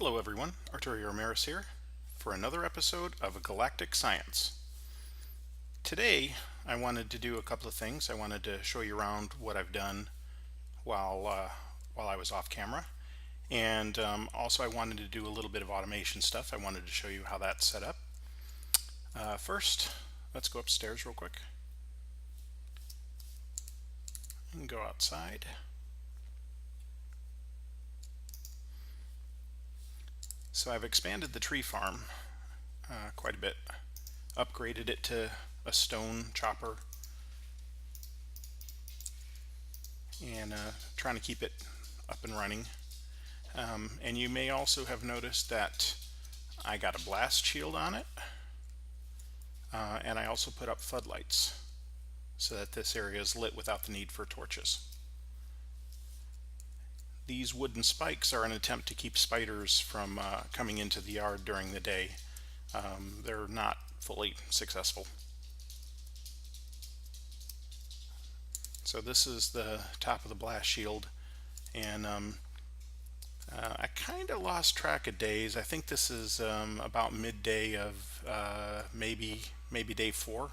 Hello everyone, Arturo Ramirez here for another episode of Galactic Science. Today I wanted to do a couple of things. I wanted to show you around what I've done while I was off camera, and also I wanted to do a little bit of automation stuff. I wanted to show you how that's set up. First, let's go upstairs real quick and go outside. So I've expanded the tree farm quite a bit, upgraded it to a stone chopper, and trying to keep it up and running. And you may also have noticed that I got a blast shield on it, and I also put up floodlights so that this area is lit without the need for torches. These wooden spikes are an attempt to keep spiders from coming into the yard during the day. They're not fully successful. So this is the top of the blast shield, and I kind of lost track of days. I think this is about midday of maybe day 4.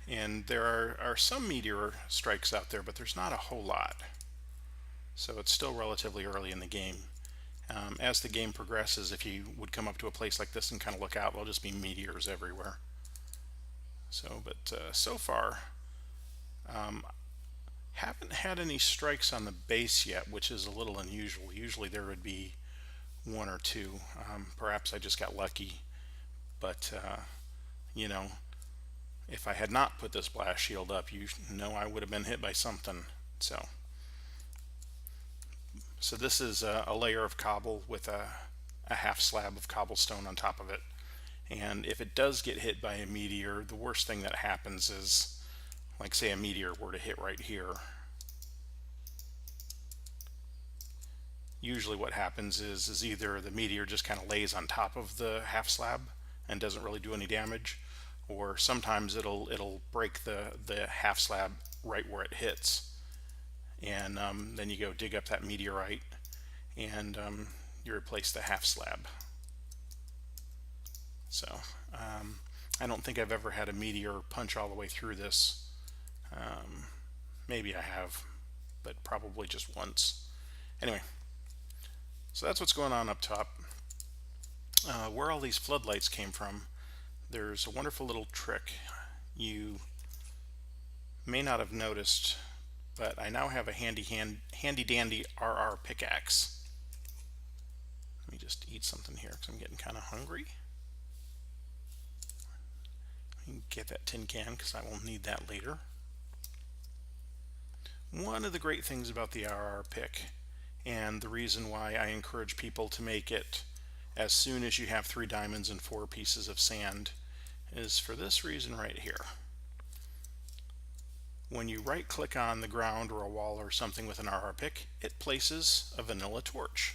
And there are some meteor strikes out there, but there's not a whole lot. So it's still relatively early in the game. As the game progresses, if you would come up to a place like this and kind of look out, there'll just be meteors everywhere. So far, haven't had any strikes on the base yet, which is a little unusual. Usually there would be 1 or 2. Perhaps I just got lucky, but you know, if I had not put this blast shield up, you know I would have been hit by something. So this is a layer of cobble with a half slab of cobblestone on top of it. And if it does get hit by a meteor, the worst thing that happens is, like say a meteor were to hit right here. Usually what happens is either the meteor just kind of lays on top of the half slab and doesn't really do any damage, or sometimes it'll break the half slab right where it hits, and then you go dig up that meteorite and you replace the half slab. So I don't think I've ever had a meteor punch all the way through this. Maybe I have, but probably just once. Anyway, so that's what's going on up top. Where all these floodlights came from, there's a wonderful little trick you may not have noticed, but I now have a handy dandy RR pickaxe. Let me just eat something here because I'm getting kind of hungry. Get that tin can because I will need that later. One of the great things about the RR pick, and the reason why I encourage people to make it as soon as you have 3 diamonds and 4 pieces of sand, is for this reason right here. When you right click on the ground or a wall or something with an RR pick, it places a vanilla torch.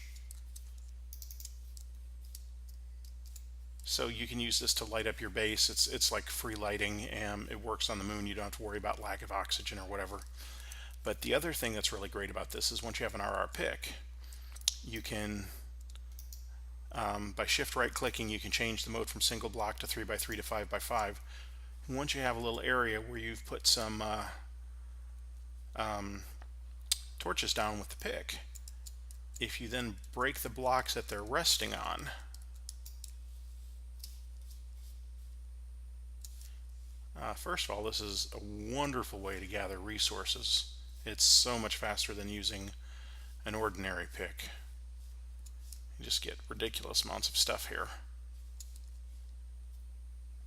So you can use this to light up your base. It's like free lighting, and it works on the moon. You don't have to worry about lack of oxygen or whatever. But the other thing that's really great about this is once you have an RR pick, you can by shift right clicking, you can change the mode from single block to 3x3 to 5x5. Once you have a little area where you've put some torches down with the pick, if you then break the blocks that they're resting on, first of all, this is a wonderful way to gather resources. It's so much faster than using an ordinary pick. You just get ridiculous amounts of stuff here.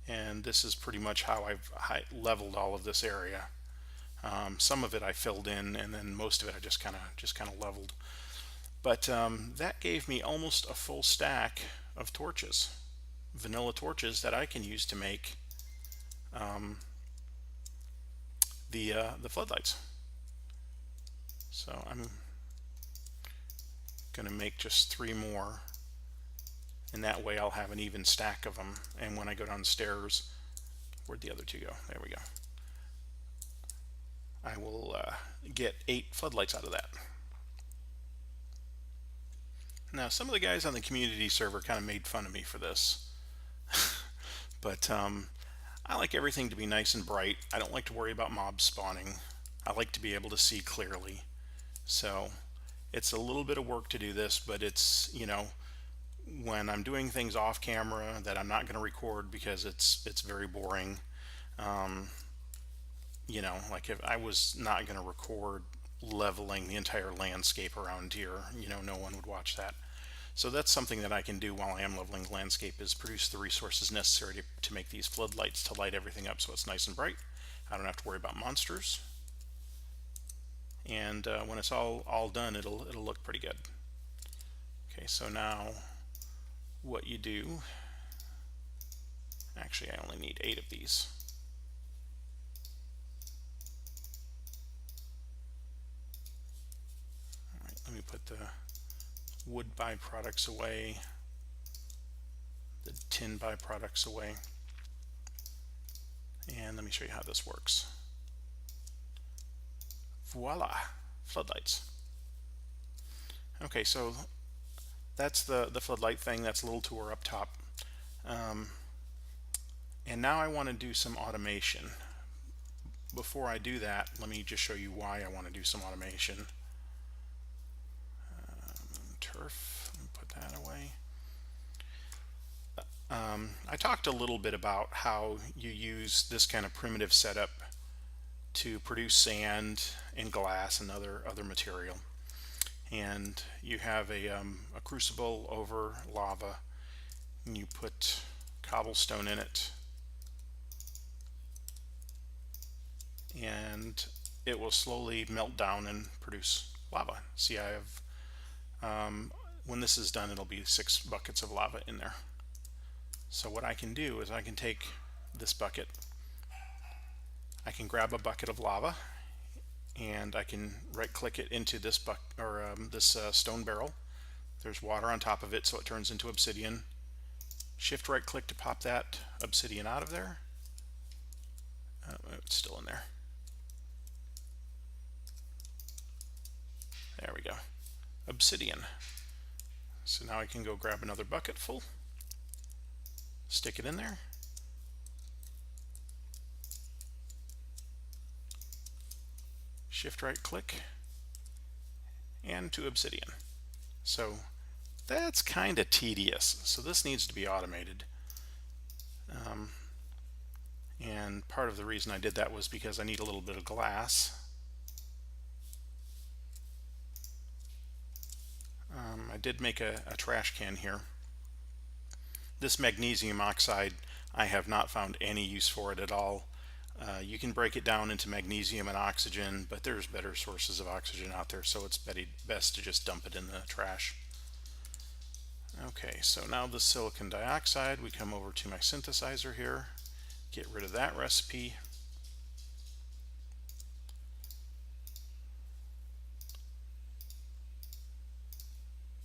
And this is pretty much how I've leveled all of this area. Some of it I filled in, and then most of it I just kind of leveled. But that gave me almost a full stack of torches, vanilla torches that I can use to make the floodlights. So I'm going to make just 3 more, and that way I'll have an even stack of them. And when I go downstairs, where'd the other 2 go? There we go. I will get 8 floodlights out of that. Now, some of the guys on the community server kind of made fun of me for this, but I like everything to be nice and bright. I don't like to worry about mobs spawning. I like to be able to see clearly. So it's a little bit of work to do this, but it's, when I'm doing things off camera that I'm not going to record because it's very boring. Like if I was not going to record leveling the entire landscape around here, no one would watch that. So that's something that I can do while I am leveling the landscape, is produce the resources necessary to make these floodlights to light everything up so it's nice and bright. I don't have to worry about monsters. And when it's all done, it'll look pretty good. Okay, so now what you do, actually I only need 8 of these. Alright, let me put the wood byproducts away, the tin byproducts away, and let me show you how this works. Voila, floodlights. Okay, so that's the floodlight thing. That's a little tour up top. And now I want to do some automation. Before I do that, let me just show you why I want to do some automation. Turf, let me put that away. I talked a little bit about how you use this kind of primitive setup to produce sand and glass and other material. And you have a crucible over lava, and you put cobblestone in it, and it will slowly melt down and produce lava. See, I have, when this is done, it'll be 6 buckets of lava in there. So what I can do is I can take this bucket, I can grab a bucket of lava, and I can right click it into this stone barrel. There's water on top of it, so it turns into obsidian. Shift right click to pop that obsidian out of there. It's still in there. There we go. Obsidian. So now I can go grab another bucket full, stick it in there, shift right click, and to obsidian. So that's kind of tedious, so this needs to be automated. And part of the reason I did that was because I need a little bit of glass. I did make a trash can here. This magnesium oxide, I have not found any use for it at all. You can break it down into magnesium and oxygen, but there's better sources of oxygen out there, so it's best to just dump it in the trash. Okay, so now the silicon dioxide, we come over to my synthesizer here, get rid of that recipe.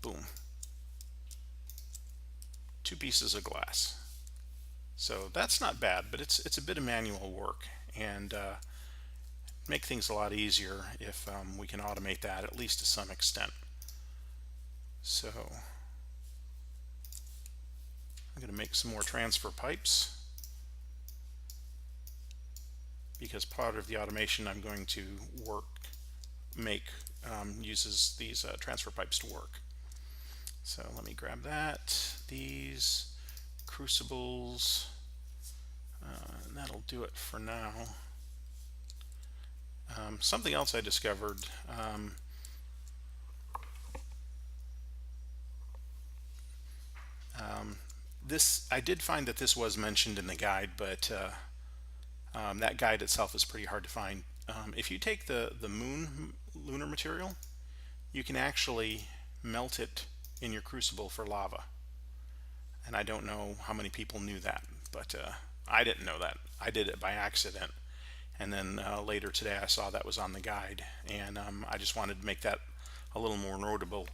Boom. 2 pieces of glass. So that's not bad, but it's a bit of manual work, and make things a lot easier if we can automate that, at least to some extent. So I'm going to make some more transfer pipes, because part of the automation I'm going to make uses these transfer pipes to work. So let me grab that, these crucibles, and that'll do it for now. Something else I discovered, I did find that this was mentioned in the guide, but that guide itself is pretty hard to find. If you take the lunar material, you can actually melt it in your crucible for lava. And I don't know how many people knew that, but I didn't know that. I did it by accident, and then later today I saw that was on the guide, and I just wanted to make that a little more notable.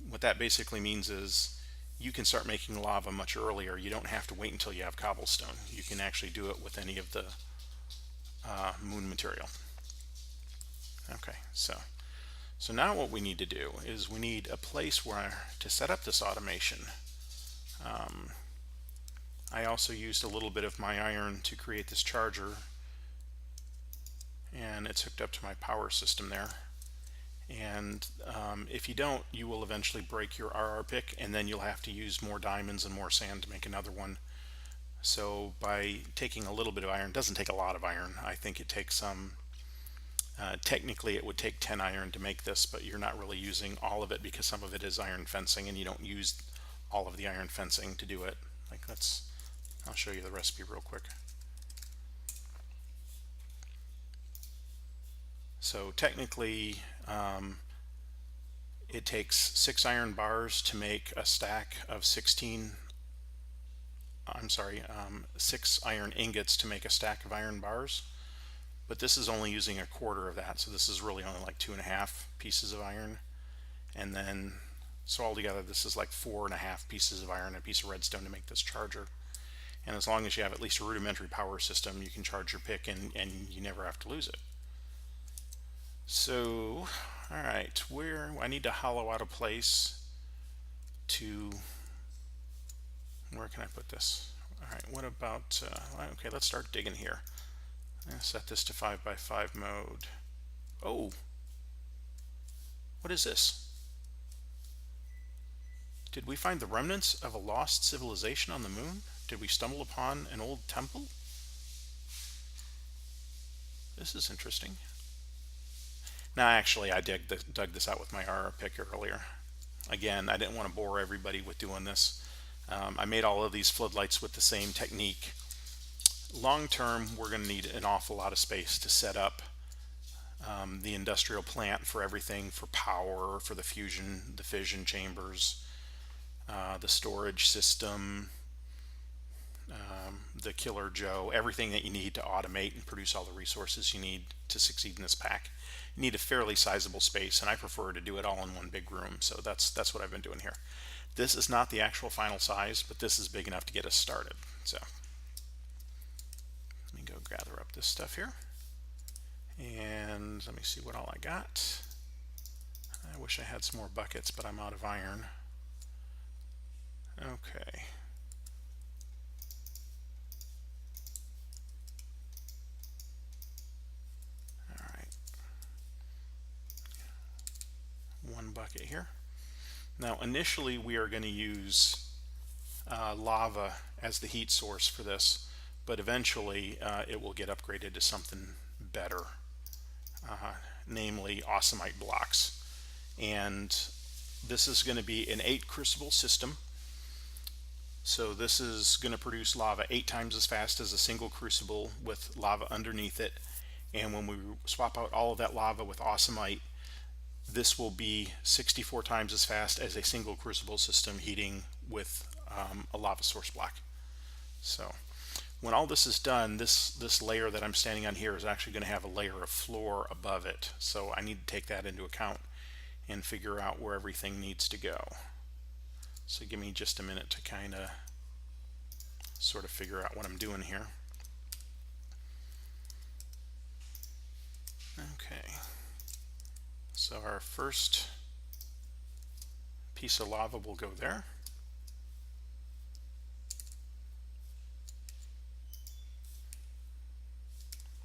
What that basically means is you can start making lava much earlier. You don't have to wait until you have cobblestone. You can actually do it with any of the moon material. Okay, so So now what we need to do is we need a place where to set up this automation. I also used a little bit of my iron to create this charger, and it's hooked up to my power system there. And if you don't, you will eventually break your RR pick, and then you'll have to use more diamonds and more sand to make another one. So by taking a little bit of iron, doesn't take a lot of iron. I think it takes some, technically it would take 10 iron to make this, but you're not really using all of it because some of it is iron fencing, and you don't use all of the iron fencing to do it. Like I'll show you the recipe real quick. So technically, it takes 6 iron bars to make a stack of 16. I'm sorry, 6 iron ingots to make a stack of iron bars. But this is only using a quarter of that, so this is really only like 2.5 pieces of iron. And then, so altogether, this is like 4.5 pieces of iron and a piece of redstone to make this charger. And as long as you have at least a rudimentary power system, you can charge your pick and you never have to lose it. So, alright, I need to hollow out a place to, where can I put this? Alright, what about, okay, let's start digging here. Set this to 5x5 mode. Oh, what is this? Did we find the remnants of a lost civilization on the moon? Did we stumble upon an old temple? This is interesting. Now, actually, I dug this out with my RR pick earlier. Again, I didn't want to bore everybody with doing this. I made all of these floodlights with the same technique. Long term, we're going to need an awful lot of space to set up the industrial plant for everything, for power, for the fission chambers, the storage system, the Killer Joe, everything that you need to automate and produce all the resources you need to succeed in this pack. You need a fairly sizable space, and I prefer to do it all in one big room, so that's what I've been doing here. This is not the actual final size, but this is big enough to get us started. So let me go gather up this stuff here, and let me see what all I got. I wish I had some more buckets, but I'm out of iron. Okay. One bucket here. Now initially we are going to use lava as the heat source for this, but eventually it will get upgraded to something better, namely awesomite blocks. And this is going to be an 8 crucible system, so this is going to produce lava 8 times as fast as a single crucible with lava underneath it. And when we swap out all of that lava with awesomite, this will be 64 times as fast as a single crucible system heating with a lava source block. So when all this is done, this layer that I'm standing on here is actually going to have a layer of floor above it. So I need to take that into account and figure out where everything needs to go. So give me just a minute to kind of sort of figure out what I'm doing here. Okay. So our first piece of lava will go there.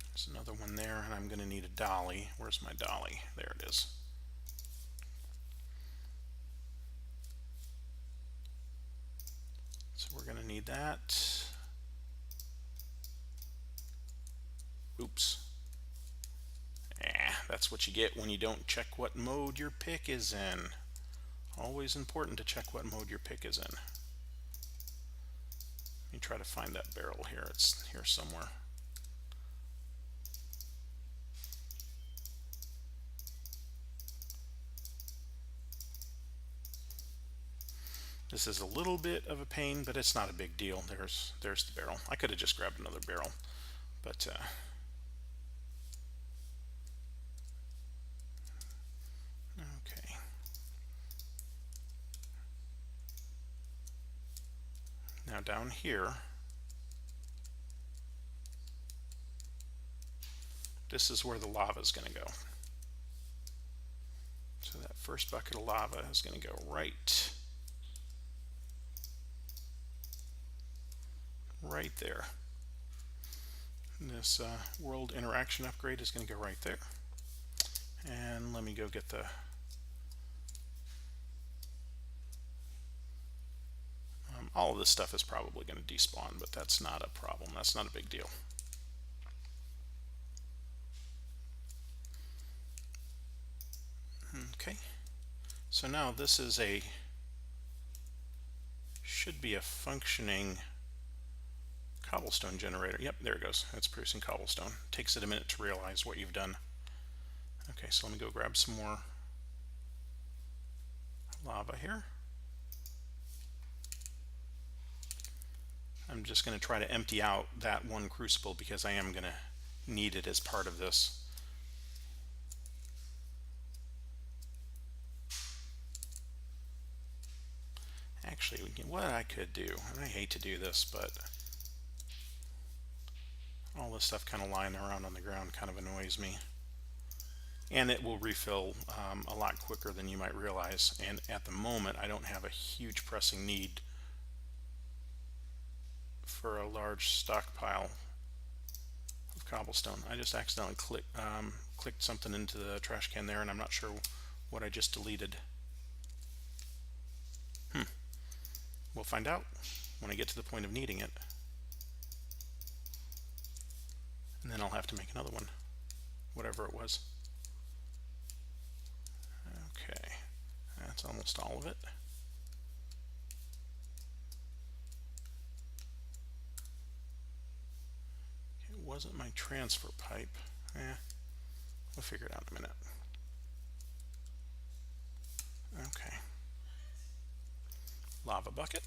There's another one there, and I'm going to need a dolly. Where's my dolly? There it is. So we're going to need that. Oops. That's what you get when you don't check what mode your pick is in. Always important to check what mode your pick is in. Let me try to find that barrel here. It's here somewhere. This is a little bit of a pain, but it's not a big deal. There's the barrel. I could have just grabbed another barrel, but okay. Now down here, this is where the lava is going to go. So that first bucket of lava is going to go right there. And this world interaction upgrade is going to go right there. And let me go get the all of this stuff is probably going to despawn, but that's not a problem. That's not a big deal. Okay, so now this is should be a functioning cobblestone generator. Yep, there it goes. It's producing cobblestone. Takes it a minute to realize what you've done. Okay, so let me go grab some more lava here. I'm just going to try to empty out that one crucible because I am going to need it as part of this. Actually, what I could do, and I hate to do this, but all this stuff kind of lying around on the ground kind of annoys me. And it will refill a lot quicker than you might realize. And at the moment, I don't have a huge pressing need for a large stockpile of cobblestone. I just accidentally clicked something into the trash can there, and I'm not sure what I just deleted. We'll find out when I get to the point of needing it. And then I'll have to make another one, whatever it was. Okay, that's almost all of it. It wasn't my transfer pipe. We'll figure it out in a minute. Okay. Lava bucket.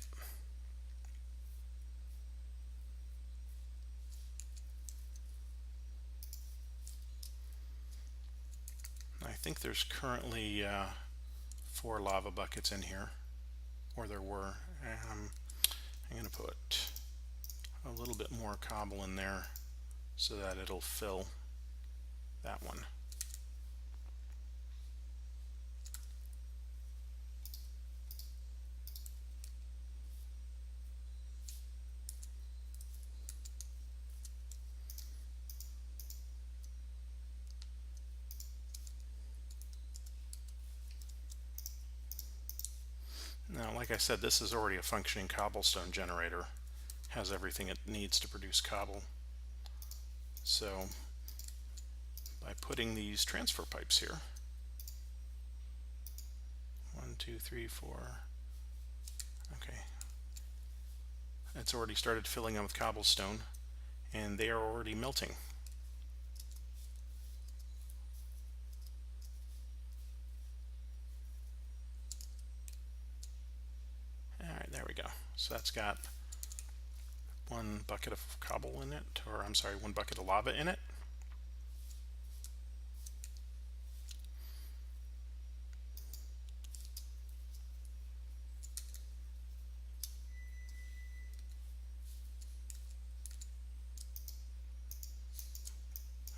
I think there's currently 4 lava buckets in here, or there were. I'm going to put a little bit more cobble in there so that it'll fill that one. Now, like I said, this is already a functioning cobblestone generator. Has everything it needs to produce cobble. So, by putting these transfer pipes here, 1, 2, 3, 4, okay, it's already started filling them with cobblestone, and they are already melting. Alright, there we go. So that's got 1 bucket of cobble in it, or I'm sorry, 1 bucket of lava in it.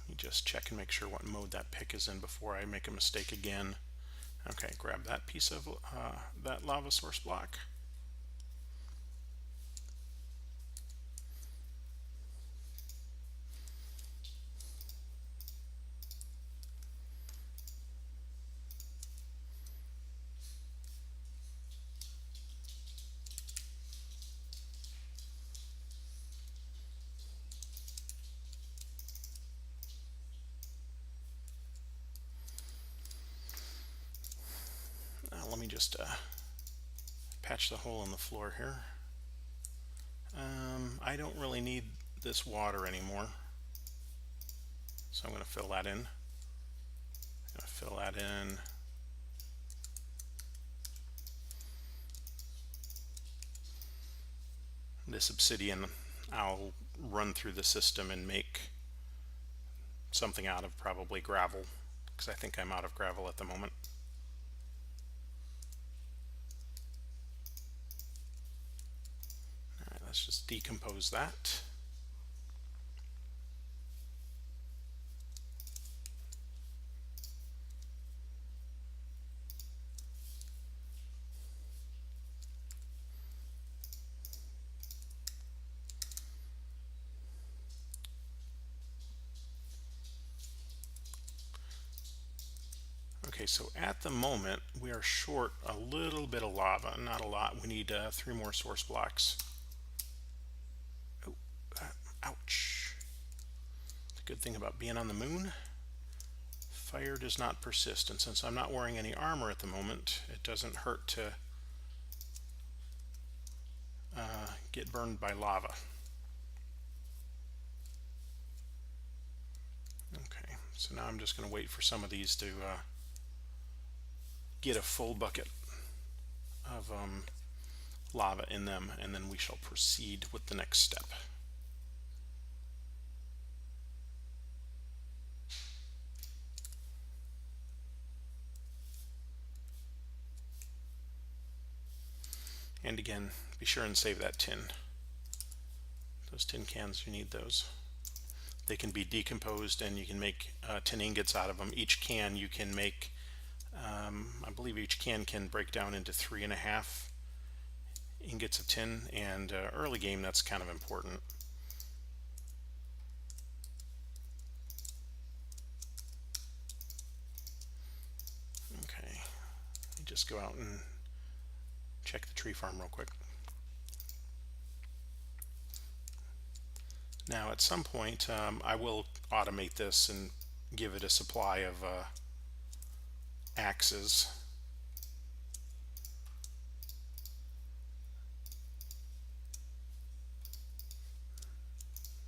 Let me just check and make sure what mode that pick is in before I make a mistake again. Okay, grab that piece of that lava source block. Let me just patch the hole in the floor here. I don't really need this water anymore, so I'm going to fill that in. This obsidian I'll run through the system and make something out of, probably gravel, because I think I'm out of gravel at the moment. Alright, let's just decompose that. so at the moment we are short a little bit of lava, not a lot. We need 3 more source blocks. Oh, ouch. The good thing about being on the moon, fire does not persist, and since I'm not wearing any armor at the moment, it doesn't hurt to get burned by lava. Okay, so now I'm just going to wait for some of these to get a full bucket of lava in them, and then we shall proceed with the next step. And again, be sure and save that tin. Those tin cans, you need those. They can be decomposed and you can make tin ingots out of them. Each can you can make, I believe each can break down into 3.5 ingots of tin, and early game that's kind of important. Okay, let me just go out and check the tree farm real quick. Now at some point I will automate this and give it a supply of axes.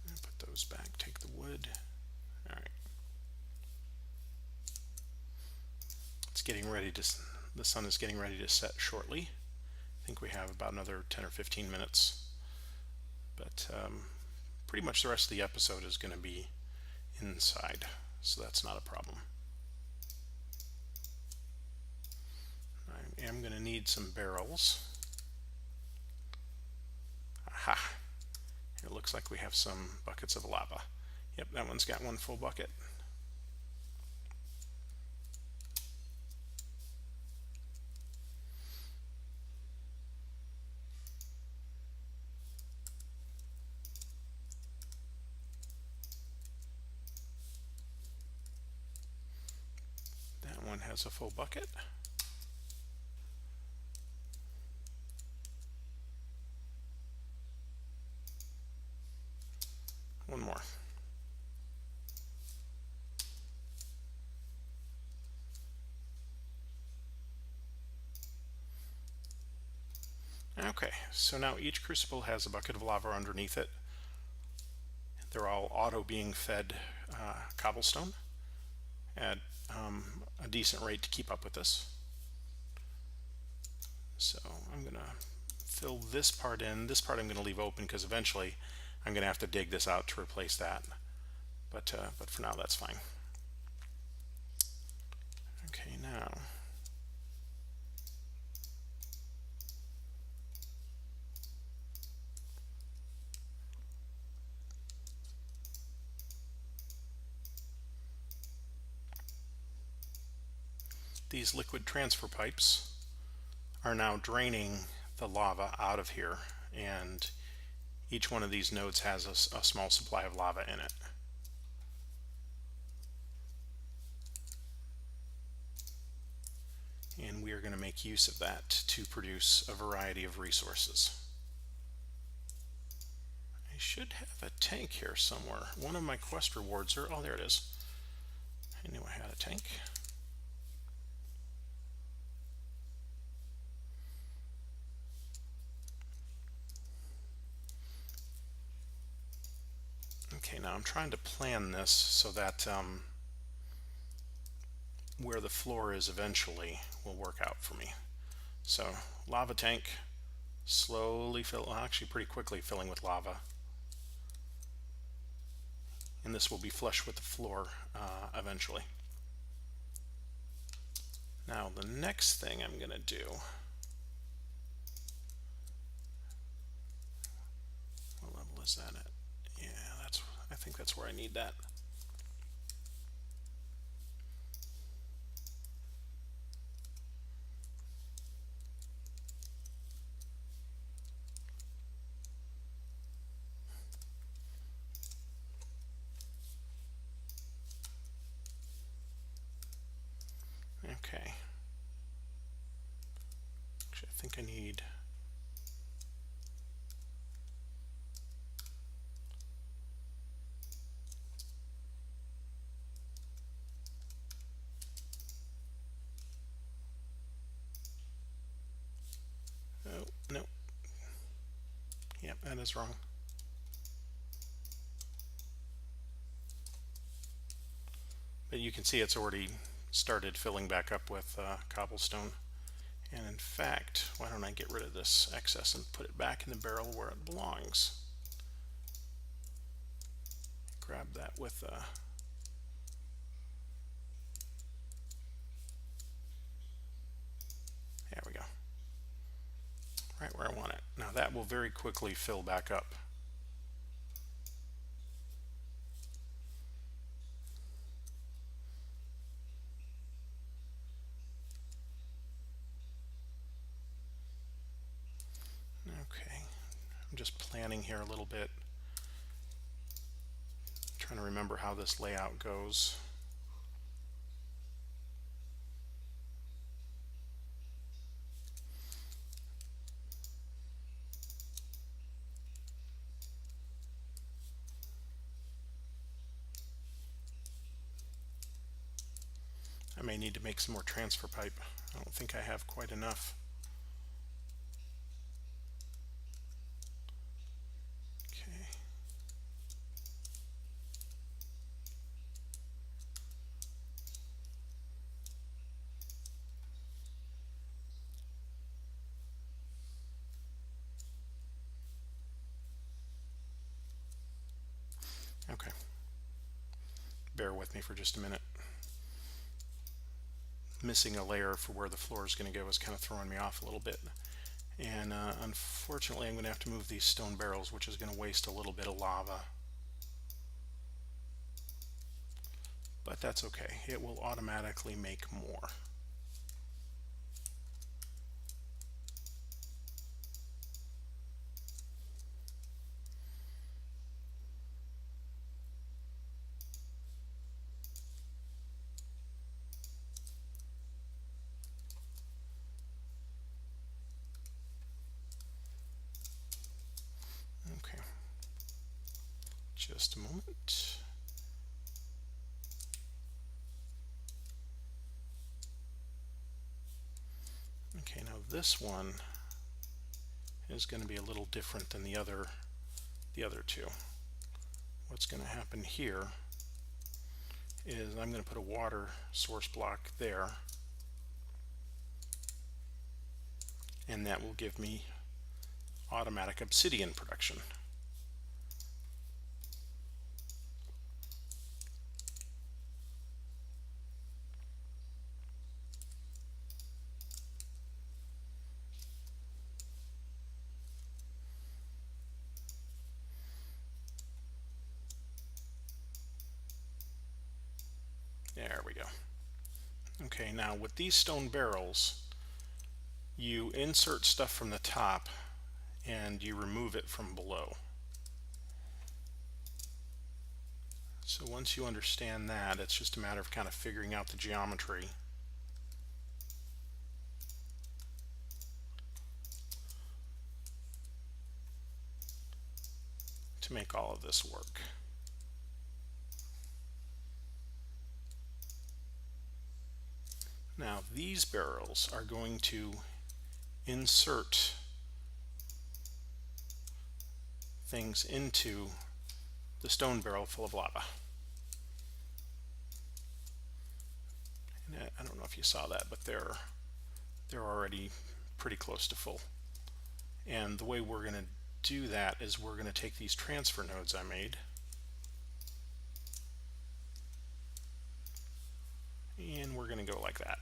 Put those back, take the wood. Alright. It's getting ready to, the sun is getting ready to set shortly. I think we have about another 10 or 15 minutes. But pretty much the rest of the episode is going to be inside, so that's not a problem. I am going to need some barrels. Aha! It looks like we have some buckets of lava. Yep, that one's got one full bucket. That one has a full bucket. One more. Okay, so now each crucible has a bucket of lava underneath it. They're all auto being fed cobblestone at a decent rate to keep up with this. So I'm going to fill this part in. This part I'm going to leave open because eventually I'm going to have to dig this out to replace that. But for now that's fine. Okay, now these liquid transfer pipes are now draining the lava out of here, and each one of these nodes has a small supply of lava in it. And we are going to make use of that to produce a variety of resources. I should have a tank here somewhere. One of my quest rewards are, oh, there it is. I knew I had a tank. Okay, now I'm trying to plan this so that where the floor is eventually will work out for me. So lava tank, slowly fill, well, actually pretty quickly filling with lava, and this will be flush with the floor eventually. Now the next thing I'm going to do, what level is that at? Yeah, I think that's where I need that. Okay, that is wrong. But you can see it's already started filling back up with cobblestone. And in fact, why don't I get rid of this excess and put it back in the barrel where it belongs. Grab that with there we go. Right where I want it. Now that will very quickly fill back up. Okay, I'm just planning here a little bit. Trying to remember how this layout goes. I may need to make some more transfer pipe. I don't think I have quite enough. Okay. Okay. Bear with me for just a minute. Missing a layer for where the floor is going to go is kind of throwing me off a little bit. And unfortunately I'm going to have to move these stone barrels, which is going to waste a little bit of lava. But that's okay. It will automatically make more. Okay. Just a moment. Okay, now this one is going to be a little different than the other two. What's going to happen here is I'm going to put a water source block there, and that will give me automatic obsidian production. There we go. Okay, now with these stone barrels, you insert stuff from the top and you remove it from below. So once you understand that, it's just a matter of kind of figuring out the geometry. To make all of this work. Now these barrels are going to insert things into the stone barrel full of lava. And I don't know if you saw that, but they're already pretty close to full. And the way we're going to do that is we're going to take these transfer nodes I made and we're going to go like that.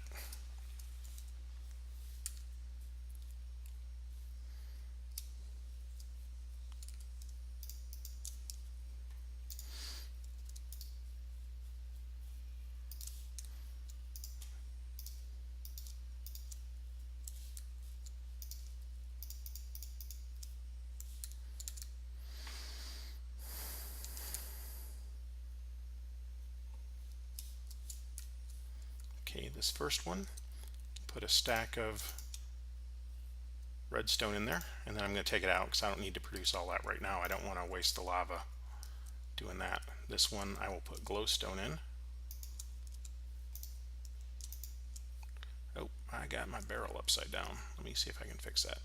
Okay, this first one, put a stack of redstone in there, and then I'm going to take it out because I don't need to produce all that right now. I don't want to waste the lava doing that. This one I will put glowstone in. Oh, I got my barrel upside down. Let me see if I can fix that.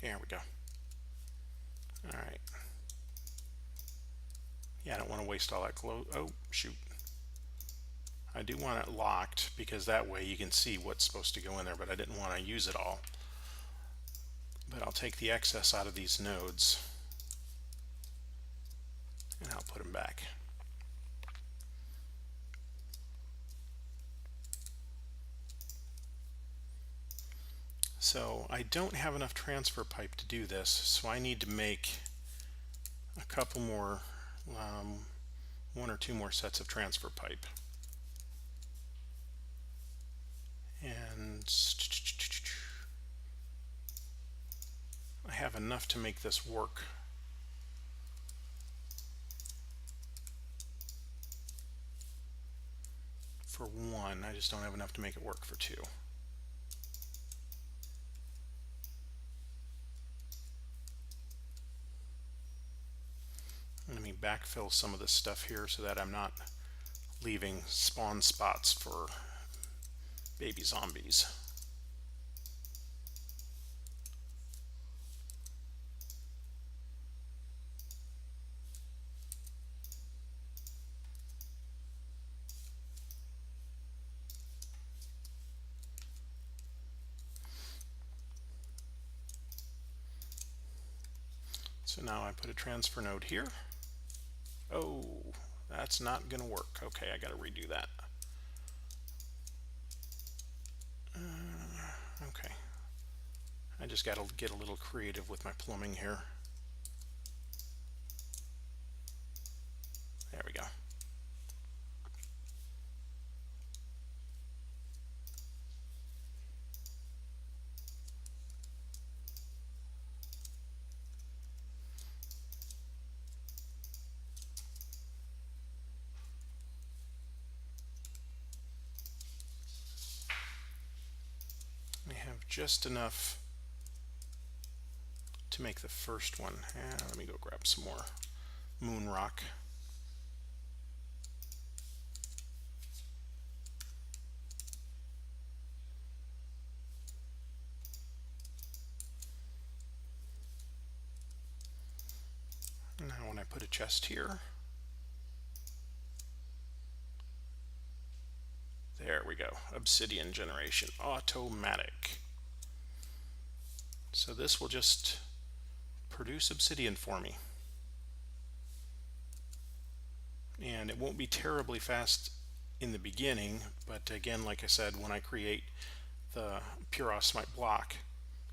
There we go. All right. Yeah, I don't want to waste all that glow. Oh, shoot. I do want it locked because that way you can see what's supposed to go in there, but I didn't want to use it all. But I'll take the excess out of these nodes and I'll put them back. So I don't have enough transfer pipe to do this, so I need to make a couple more, one or two more sets of transfer pipe. And I have enough to make this work. For one, I just don't have enough to make it work for two. Let me backfill some of this stuff here so that I'm not leaving spawn spots for baby zombies. So now I put a transfer node here. Oh, that's not going to work. Okay, I got to redo that. Okay. I just got to get a little creative with my plumbing here. There we go. We have just enough to make the first one. Let me go grab some more moon rock. Now when I put a chest here, there we go, obsidian generation, automatic. So this will just produce obsidian for me. And it won't be terribly fast in the beginning, but again, like I said, when I create the pure osmite block,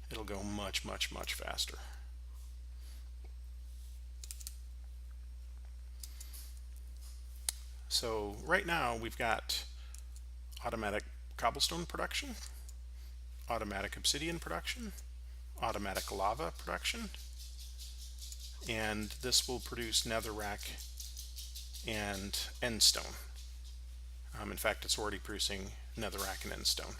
it'll go much, much, much faster. So right now we've got automatic cobblestone production, automatic obsidian production, automatic lava production, and this will produce netherrack and endstone. In fact, it's already producing netherrack and endstone.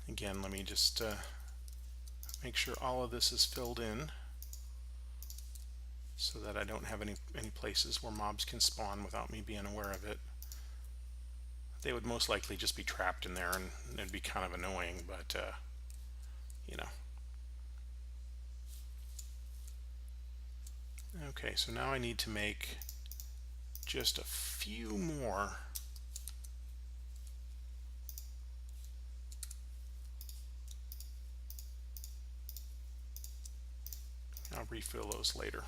Again, let me just make sure all of this is filled in so that I don't have any places where mobs can spawn without me being aware of it. They would most likely just be trapped in there and it'd be kind of annoying, but you know. Okay, so now I need to make just a few more I'll refill those later.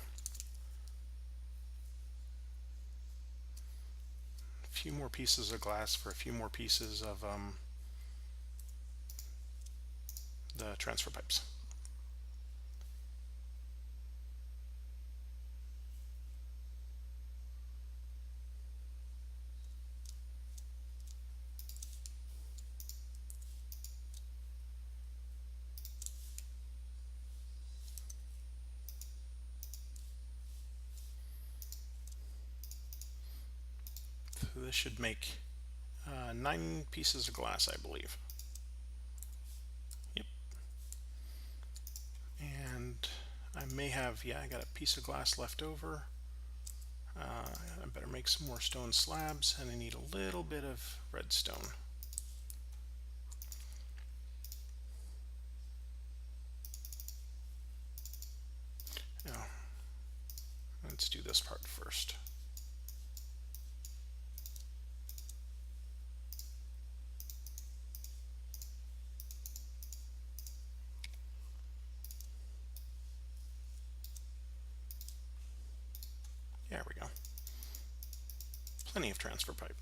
A few more pieces of glass for a few more pieces of the transfer pipes. this should make 9 pieces of glass, I believe. Yep. And I may have, yeah, I got a piece of glass left over. I better make some more stone slabs, and I need a little bit of redstone. Now, let's do this part first. There we go. Plenty of transfer pipe.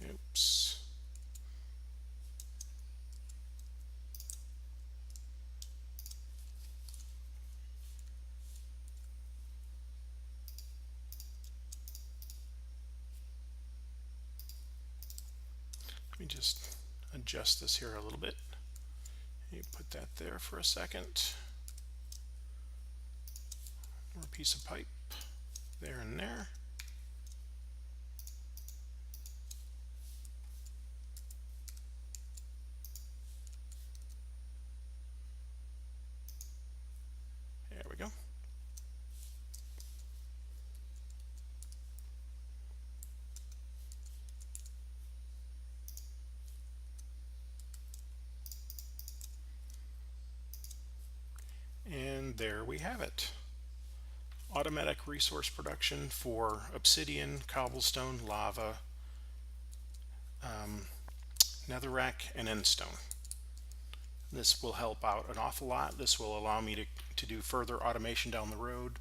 Oops. Let me just adjust this here a little bit. You put that there for a second. More piece of pipe there and there. There we go. And there we have it. Automatic resource production for obsidian, cobblestone, lava, netherrack, and endstone. This will help out an awful lot. This will allow me to do further automation down the road.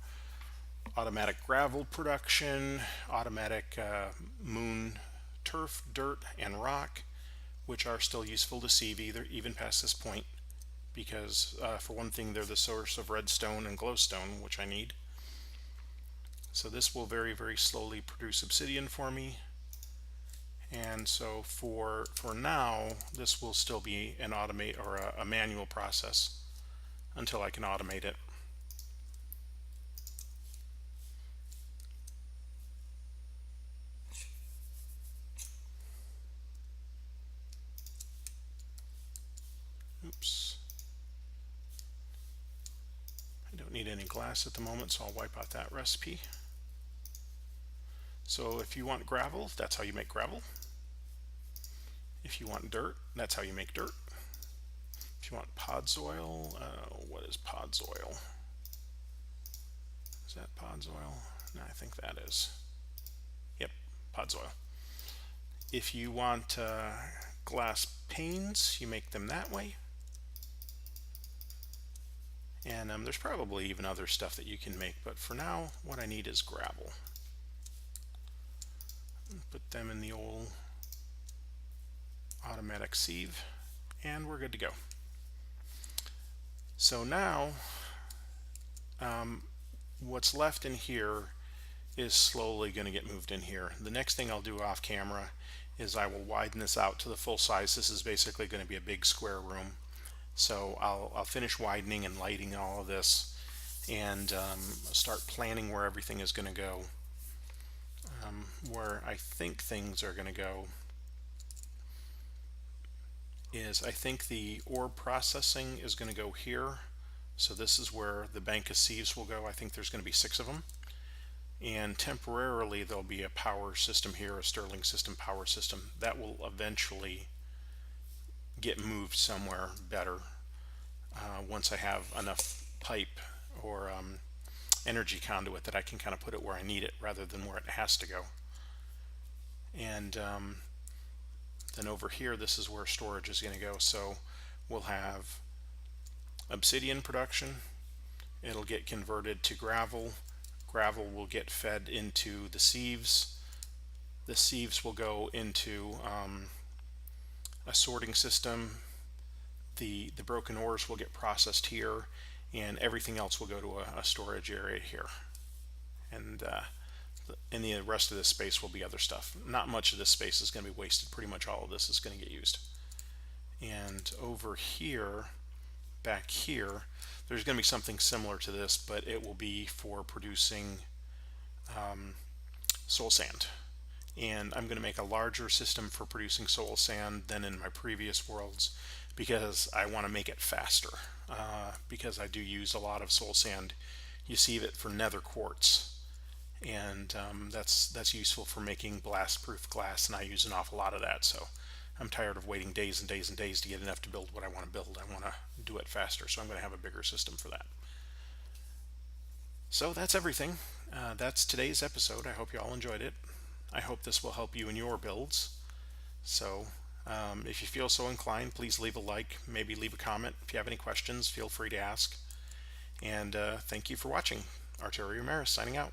Automatic gravel production, automatic moon turf, dirt, and rock, which are still useful to sieve even past this point, because for one thing, they're the source of redstone and glowstone, which I need. So this will very, very slowly produce obsidian for me. And so for now, this will still be an a manual process until I can automate it. Oops. I don't need any glass at the moment, so I'll wipe out that recipe. So if you want gravel, that's how you make gravel. If you want dirt, that's how you make dirt. If you want podsoil, what is podsoil? Is that podsoil? No, I think that is. Yep, podsoil. If you want glass panes, you make them that way. And there's probably even other stuff that you can make, but for now, what I need is gravel. Put them in the old automatic sieve, and we're good to go. So now, what's left in here is slowly going to get moved in here. The next thing I'll do off camera is I will widen this out to the full size. This is basically going to be a big square room. So I'll finish widening and lighting all of this, and start planning where everything is going to go. Where I think things are going to go is, I think the ore processing is going to go here. So this is where the bank of sieves will go. I think there's going to be 6 of them. And temporarily there'll be a power system here, a Stirling system power system. That will eventually get moved somewhere better once I have enough pipe or energy conduit that I can kind of put it where I need it rather than where it has to go. And then over here, this is where storage is going to go. So we'll have obsidian production. It'll get converted to gravel. Gravel will get fed into the sieves. The sieves will go into a sorting system. The broken ores will get processed here, and everything else will go to a storage area here. And the rest of this space will be other stuff. Not much of this space is going to be wasted. Pretty much all of this is going to get used. And over here, back here, there's going to be something similar to this, but it will be for producing soul sand. And I'm going to make a larger system for producing soul sand than in my previous worlds, because I want to make it faster, because I do use a lot of soul sand. You see it for nether quartz, and that's useful for making blast proof glass, and I use an awful lot of that. So I'm tired of waiting days and days and days to get enough to build what I want to build. I want to do it faster, so I'm going to have a bigger system for that. So that's everything. That's today's episode. I hope you all enjoyed it. I hope this will help you in your builds. So if you feel so inclined, please leave a like, maybe leave a comment. If you have any questions, feel free to ask. And thank you for watching. Arturo Ramirez signing out.